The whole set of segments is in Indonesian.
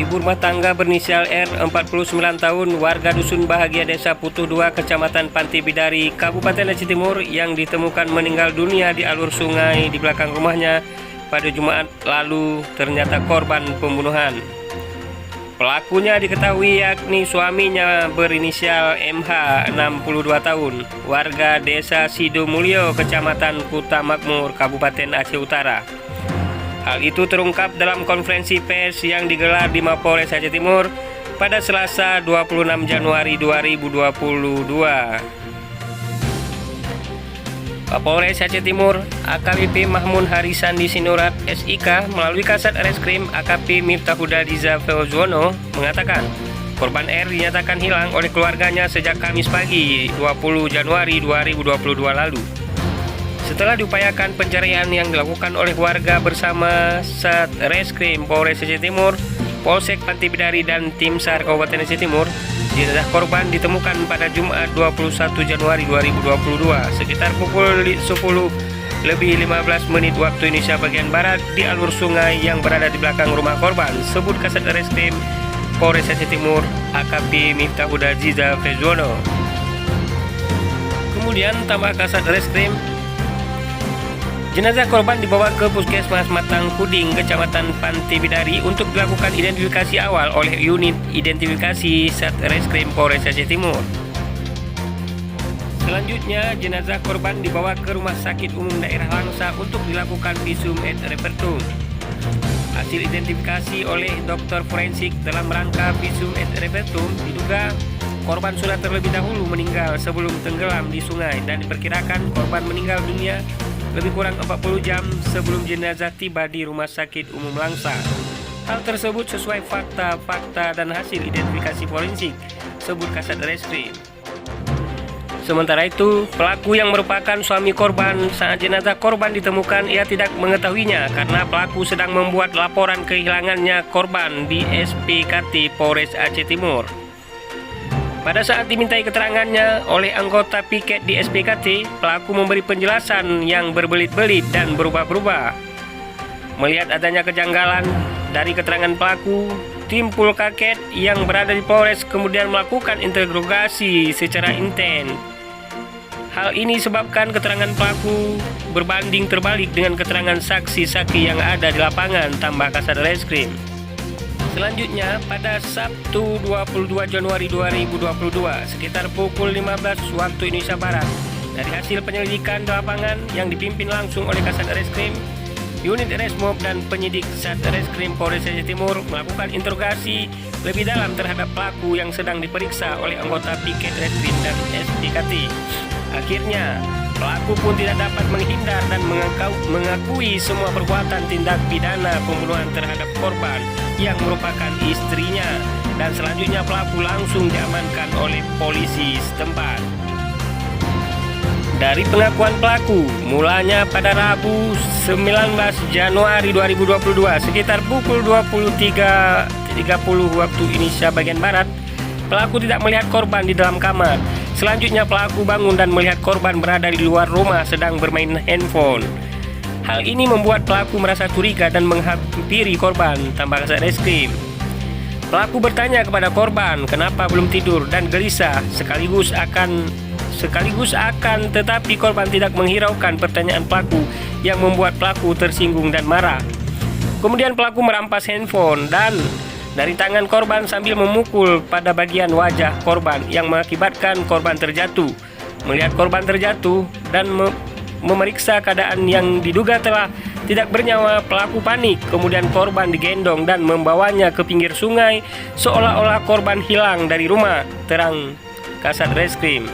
Ibu rumah tangga berinisial R, 49 tahun, warga Dusun Bahagia, Desa Putuh 2, Kecamatan Panti Bidari, Kabupaten Aceh Timur, yang ditemukan meninggal dunia di alur sungai di belakang rumahnya pada Jumat lalu, ternyata korban pembunuhan. Pelakunya diketahui yakni suaminya berinisial MH, 62 tahun, warga Desa Sidomulyo, Kecamatan Kuta Makmur, Kabupaten Aceh Utara. Hal itu terungkap dalam konferensi pers yang digelar di Mapolres Aceh Timur pada Selasa 26 Januari 2022. Kapolres Aceh Timur AKBP Mahmud Harisandi Sinurat SIK melalui Kasat Reskrim AKP Miftahudha Diza Feuzono mengatakan korban R dinyatakan hilang oleh keluarganya sejak Kamis pagi 20 Januari 2022 lalu. Setelah diupayakan pencarian yang dilakukan oleh warga bersama Satreskrim Polres Aceh Timur, Polsek Panti Bidari dan Tim SAR Kabupaten Aceh Timur, jenazah korban ditemukan pada Jumat 21 Januari 2022 sekitar pukul 10:15 waktu Indonesia bagian Barat di alur sungai yang berada di belakang rumah korban, sebut Kasat Reskrim Polres Aceh Timur AKP Miftahudha Diza Feuzono. Kemudian tambah Kasat Reskrim, jenazah korban dibawa ke Puskesmas Matang Puding, Kecamatan Panti Bidari untuk dilakukan identifikasi awal oleh unit identifikasi Satreskrim Polres Aceh Timur. Selanjutnya, jenazah korban dibawa ke Rumah Sakit Umum Daerah Langsa untuk dilakukan visum et repertum. Hasil identifikasi oleh dokter forensik dalam rangka visum et repertum diduga korban sudah terlebih dahulu meninggal sebelum tenggelam di sungai dan diperkirakan korban meninggal dunia lebih kurang 40 jam sebelum jenazah tiba di Rumah Sakit Umum Langsa. Hal tersebut sesuai fakta dan hasil identifikasi forensik, sebut Kasat Reskrim. Sementara itu, pelaku yang merupakan suami korban saat jenazah korban ditemukan ia tidak mengetahuinya karena pelaku sedang membuat laporan kehilangannya korban di SPKT Polres Aceh Timur. Pada saat dimintai keterangannya oleh anggota piket di SPKT, pelaku memberi penjelasan yang berbelit-belit dan berubah-ubah. Melihat adanya kejanggalan dari keterangan pelaku, tim Pulkaket yang berada di Polres kemudian melakukan interogasi secara intens. Hal ini sebabkan keterangan pelaku berbanding terbalik dengan keterangan saksi-saksi yang ada di lapangan, tambah Kasat Reskrim. Selanjutnya, pada Sabtu 22 Januari 2022 sekitar pukul 15 waktu Indonesia Barat, dari hasil penyelidikan di lapangan yang dipimpin langsung oleh Kasat Reskrim, unit Resmob dan penyidik Satreskrim Polres Aceh Timur melakukan interogasi lebih dalam terhadap pelaku yang sedang diperiksa oleh anggota piket Reskrim dan SPKT. Akhirnya, pelaku pun tidak dapat menghindar dan mengakui semua perbuatan tindak pidana pembunuhan terhadap korban yang merupakan istrinya, dan selanjutnya pelaku langsung diamankan oleh polisi setempat. Dari pengakuan pelaku, mulanya pada Rabu 19 Januari 2022 sekitar pukul 23.30 waktu Indonesia bagian Barat, pelaku tidak melihat korban di dalam kamar. Selanjutnya pelaku bangun dan melihat korban berada di luar rumah sedang bermain handphone. Hal ini membuat pelaku merasa curiga dan menghampiri korban, tambah Kasat Reskrim. Pelaku bertanya kepada korban kenapa belum tidur dan gelisah sekaligus akan tetapi korban tidak menghiraukan pertanyaan pelaku yang membuat pelaku tersinggung dan marah. Kemudian pelaku merampas handphone dan dari tangan korban sambil memukul pada bagian wajah korban yang mengakibatkan korban terjatuh. Melihat korban terjatuh dan memeriksa keadaan yang diduga telah tidak bernyawa, pelaku panik. Kemudian korban digendong dan membawanya ke pinggir sungai seolah-olah korban hilang dari rumah, terang Kasat Reskrim.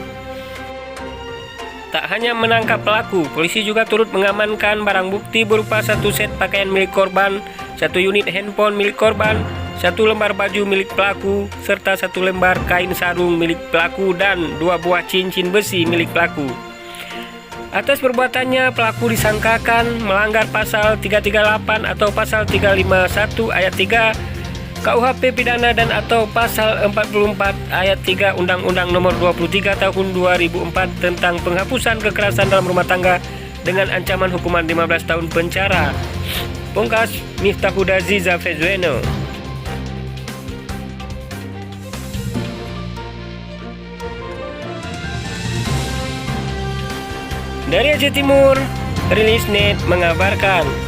Tak hanya menangkap pelaku, polisi juga turut mengamankan barang bukti berupa satu set pakaian milik korban, satu unit handphone milik korban, satu lembar baju milik pelaku, serta satu lembar kain sarung milik pelaku dan 2 buah cincin besi milik pelaku. Atas perbuatannya, pelaku disangkakan melanggar pasal 338 atau pasal 351 ayat 3 KUHP pidana dan atau pasal 44 ayat 3 Undang-Undang Nomor 23 Tahun 2004 tentang penghapusan kekerasan dalam rumah tangga dengan ancaman hukuman 15 tahun penjara. Pungkas Miftahudha Diza Feuzono. Dari Aceh Timur, Rilis Net mengabarkan.